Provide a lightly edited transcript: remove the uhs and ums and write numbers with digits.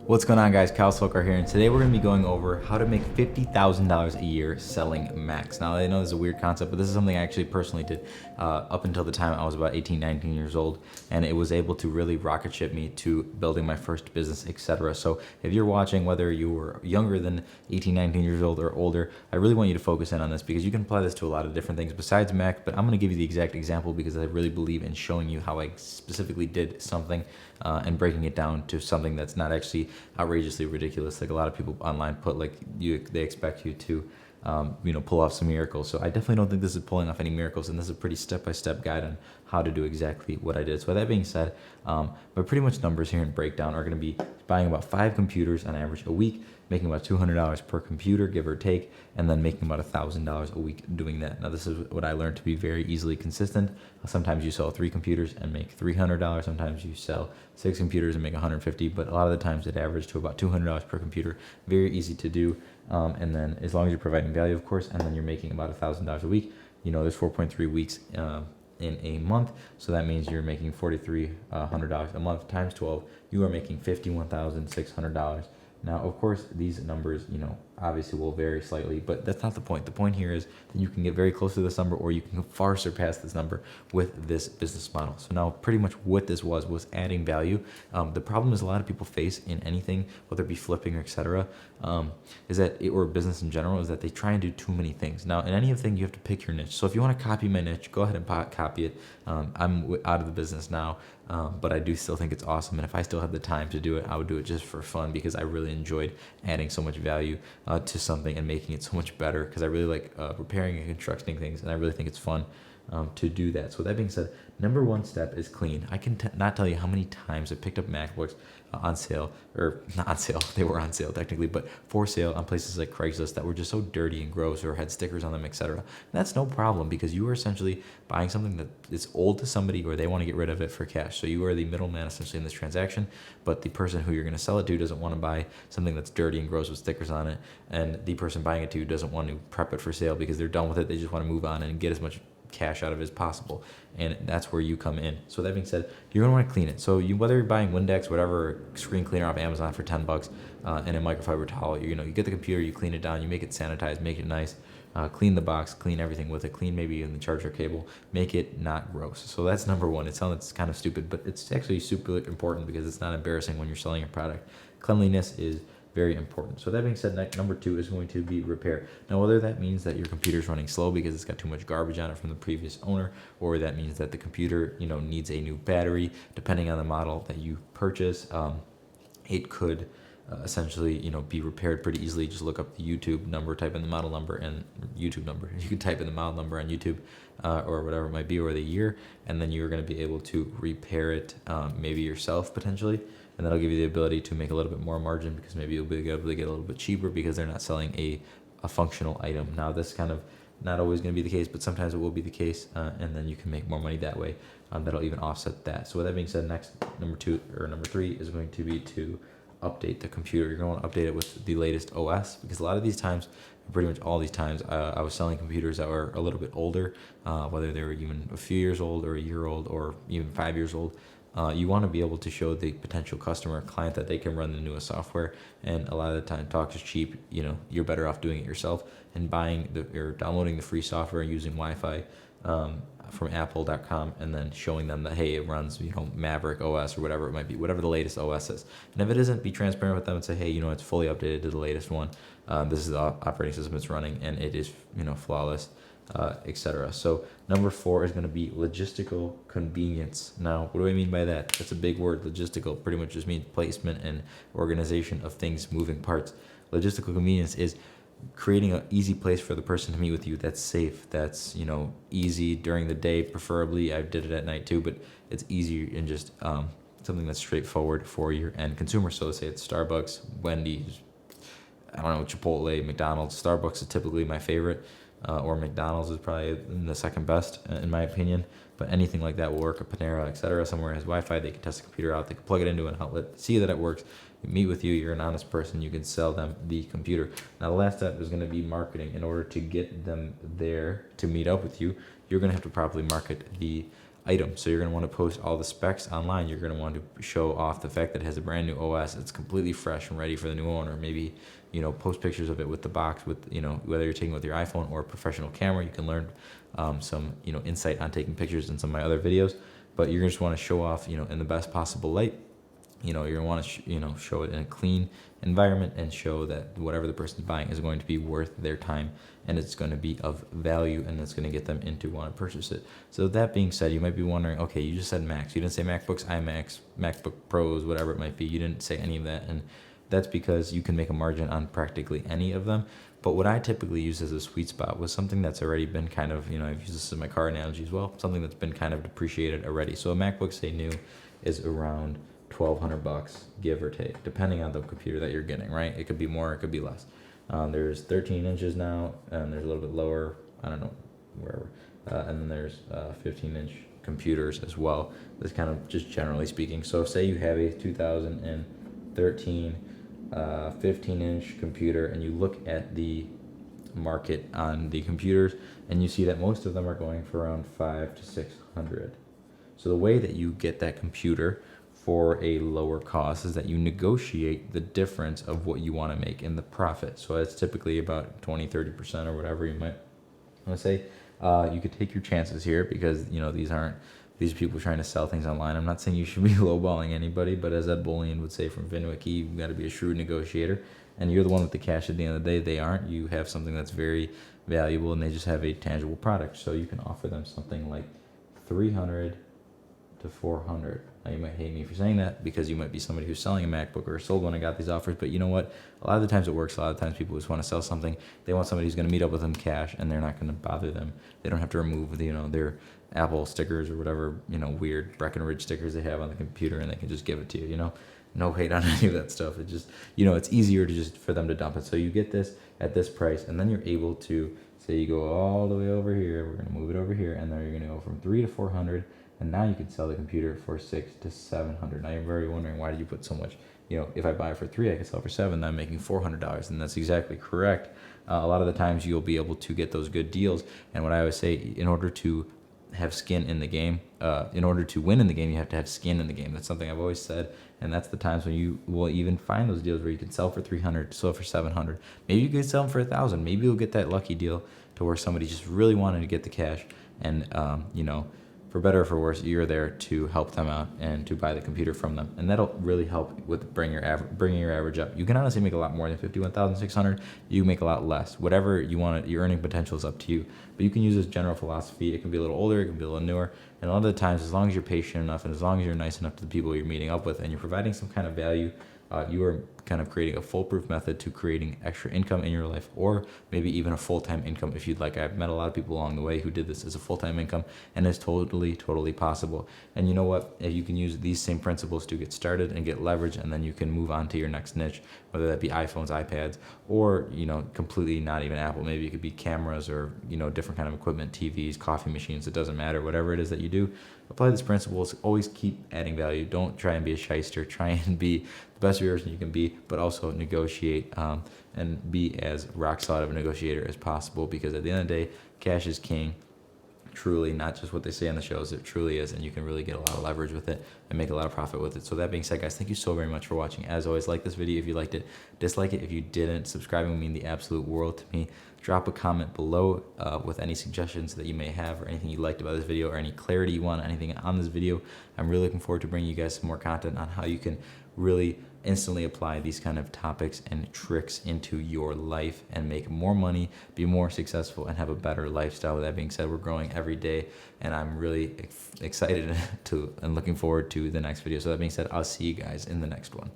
What's going on, guys? Kyle Solkar here, and today we're going to be going over how to make $50,000 a year selling Macs. Now, I know this is a weird concept, but this is something I actually personally did up until the time I was about 18, 19 years old, and it was able to really rocket ship me to building my first business, etc. So if you're watching, whether you were younger than 18, 19 years old or older, I really want you to focus in on this because you can apply this to a lot of different things besides Mac, but I'm going to give you the exact example because I really believe in showing you how I specifically did something and breaking it down to something that's not actually outrageously ridiculous. Like a lot of people online put they expect you to pull off some miracles. So I definitely don't think this is pulling off any miracles, and this is a pretty step-by-step guide on how to do exactly what I did. So with that being said, my pretty much numbers here in breakdown are going to be buying about 5 computers on average a week, making about $200 per computer, give or take, and then making about $1,000 a week doing that. Now, this is what I learned to be very easily consistent. Sometimes you sell 3 computers and make $300. Sometimes you sell 6 computers and make $150, but a lot of the times it averages to about $200 per computer. Very easy to do. And then as long as you're providing value, of course, and then you're making about $1,000 a week, there's 4.3 weeks in a month. So that means you're making $4,300 a month times 12. You are making $51,600. Now, of course, these numbers, obviously will vary slightly, but that's not the point. The point here is that you can get very close to this number, or you can far surpass this number with this business model. So now pretty much what this was adding value. The problem is a lot of people face in anything, whether it be flipping or etc., or business in general, is that they try and do too many things. Now, in any thing, you have to pick your niche. So if you want to copy my niche, go ahead and copy it. I'm out of the business now, but I do still think it's awesome. And if I still had the time to do it, I would do it just for fun because I really enjoyed adding so much value to something and making it so much better, because I really like repairing and constructing things, and I really think it's fun to do that. So with that being said, number one step is clean. I can not tell you how many times I picked up MacBooks on sale, or not on sale, they were on sale technically, but for sale on places like Craigslist that were just so dirty and gross or had stickers on them, etc. That's no problem because you are essentially buying something that is old to somebody, or they want to get rid of it for cash. So you are the middleman essentially in this transaction, but the person who you're going to sell it to doesn't want to buy something that's dirty and gross with stickers on it, and the person buying it to doesn't want to prep it for sale because they're done with it. They just want to move on and get as much cash out of it as possible, and that's where you come in. So that being said, you're gonna want to clean it. So whether you're buying Windex, whatever, screen cleaner off Amazon for $10, and a microfiber towel, you get the computer, you clean it down, you make it sanitized, make it nice, clean the box, clean everything with it, clean maybe in the charger cable, make it not gross. So that's number one. It sounds kind of stupid, but it's actually super important because it's not embarrassing when you're selling your product. Cleanliness is very important. So that being said, number 2 is going to be repair. Now, whether that means that your computer's running slow because it's got too much garbage on it from the previous owner, or that means that the computer, needs a new battery, depending on the model that you purchase, it could essentially, be repaired pretty easily. Just look up the YouTube number, type in the model number and YouTube number. You can type in the model number on YouTube or whatever it might be, or the year, and then you're going to be able to repair it maybe yourself potentially. And that'll give you the ability to make a little bit more margin because maybe you'll be able to get a little bit cheaper because they're not selling a functional item. Now, this kind of not always going to be the case, but sometimes it will be the case, and then you can make more money that way. That'll even offset that. So with that being said, number 3 is going to be to update the computer. You're going to update it with the latest OS, because a lot of these times, pretty much all these times, I was selling computers that were a little bit older, whether they were even a few years old or a year old or even 5 years old. You want to be able to show the potential customer, client, that they can run the newest software. And a lot of the time, talk is cheap. You're better off doing it yourself and or downloading the free software and using Wi-Fi from Apple.com, and then showing them that, hey, it runs, Maverick OS or whatever it might be, whatever the latest OS is. And if it isn't, be transparent with them and say, hey, it's fully updated to the latest one. This is the operating system it's running, and it is, flawless. Etc. So number 4 is going to be logistical convenience. Now, what do I mean by that? That's a big word. Logistical pretty much just means placement and organization of things, moving parts. Logistical convenience is creating an easy place for the person to meet with you that's safe, that's easy during the day, preferably. I did it at night too, but it's easy and just something that's straightforward for your end consumer. So let's say it's Starbucks, Wendy's, I don't know, Chipotle, McDonald's. Starbucks is typically my favorite. Or McDonald's is probably the second best in my opinion, but anything like that will work. A Panera, etc. Somewhere has Wi-Fi, they can test the computer out, they can plug it into an outlet, see that it works, meet with you, you're an honest person, you can sell them the computer. Now, the last step is going to be marketing. In order to get them there to meet up with you, you're going to have to properly market the item. So you're going to want to post all the specs online. You're going to want to show off the fact that it has a brand new OS. It's completely fresh and ready for the new owner. Maybe, post pictures of it with the box, with, whether you're taking it with your iPhone or a professional camera. You can learn some, insight on taking pictures in some of my other videos, but you're just want to show off, in the best possible light. You're going to want to, show it in a clean environment and show that whatever the person's buying is going to be worth their time, and it's going to be of value, and it's going to get them into want to purchase it. So that being said, you might be wondering, okay, you just said Macs. You didn't say MacBooks, iMacs, MacBook Pros, whatever it might be. You didn't say any of that, and that's because you can make a margin on practically any of them. But what I typically use as a sweet spot was something that's already been kind of, I've used this in my car analogy as well, something that's been kind of depreciated already. So a MacBook, say new, is around $1,200, give or take, depending on the computer that you're getting, right? It could be more, it could be less. There's 13 inches now, and there's a little bit lower, I don't know, wherever. And then there's 15-inch computers as well. That's kind of just generally speaking. So say you have a 2013 15-inch computer, and you look at the market on the computers, and you see that most of them are going for around $500 to $600. So the way that you get that computer for a lower cost is that you negotiate the difference of what you want to make in the profit. So it's typically about 20-30% or whatever you might want to say. You could take your chances here, because these are people trying to sell things online. I'm not saying you should be lowballing anybody, but as Ed Bullion would say from Vinwiki, you've got to be a shrewd negotiator, and you're the one with the cash at the end of the day. They aren't. You have something that's very valuable, and they just have a tangible product. So you can offer them something like $300 to $400. Now you might hate me for saying that, because you might be somebody who's selling a MacBook or sold one and got these offers, but you know what? A lot of the times it works. A lot of times people just want to sell something. They want somebody who's going to meet up with them cash, and they're not going to bother them. They don't have to remove their Apple stickers or whatever, weird Breckenridge stickers they have on the computer, and they can just give it to you, No hate on any of that stuff. It just, it's easier to just for them to dump it. So you get this at this price, and then you're able to say you go all the way over here. We're going to move it over here, and then you're going to go from $300 to $400. And now you can sell the computer for $600 to $700. Now you're very wondering, why did you put so much? If I buy it for $300, I can sell it for $700. Then I'm making $400, and that's exactly correct. A lot of the times you'll be able to get those good deals. And what I always say, in order to have skin in the game, in order to win in the game, you have to have skin in the game. That's something I've always said, and that's the times when you will even find those deals where you can sell for $300, sell for $700. Maybe you could sell them for $1,000. Maybe you'll get that lucky deal to where somebody just really wanted to get the cash, and for better or for worse, you're there to help them out and to buy the computer from them, and that'll really help with bringing your average up. You can honestly make a lot more than $51,600. You can make a lot less. Whatever you want, your earning potential is up to you. But you can use this general philosophy. It can be a little older, it can be a little newer, and a lot of the times, as long as you're patient enough and as long as you're nice enough to the people you're meeting up with, and you're providing some kind of value, you are kind of creating a foolproof method to creating extra income in your life, or maybe even a full-time income if you'd like. I've met a lot of people along the way who did this as a full-time income, and it's totally possible. And you know what? If you can use these same principles to get started and get leverage, and then you can move on to your next niche, whether that be iPhones, iPads, or completely not even Apple. Maybe it could be cameras, or different kind of equipment, TVs, coffee machines. It doesn't matter. Whatever it is that you do, apply these principles. Always keep adding value. Don't try and be a shyster. Try and be the best version you can be, but also negotiate and be as rock solid of a negotiator as possible, because at the end of the day, cash is king. Truly, not just what they say on the shows, it truly is, and you can really get a lot of leverage with it and make a lot of profit with it. So that being said, guys, thank you so very much for watching. As always, like this video if you liked it, dislike it if you didn't. Subscribing would mean the absolute world to me. Drop a comment below with any suggestions that you may have, or anything you liked about this video, or any clarity you want, anything on this video. I'm really looking forward to bringing you guys some more content on how you can really instantly apply these kind of topics and tricks into your life and make more money, be more successful, and have a better lifestyle. With that being said, we're growing every day, and I'm really excited and looking forward to the next video. So that being said, I'll see you guys in the next one.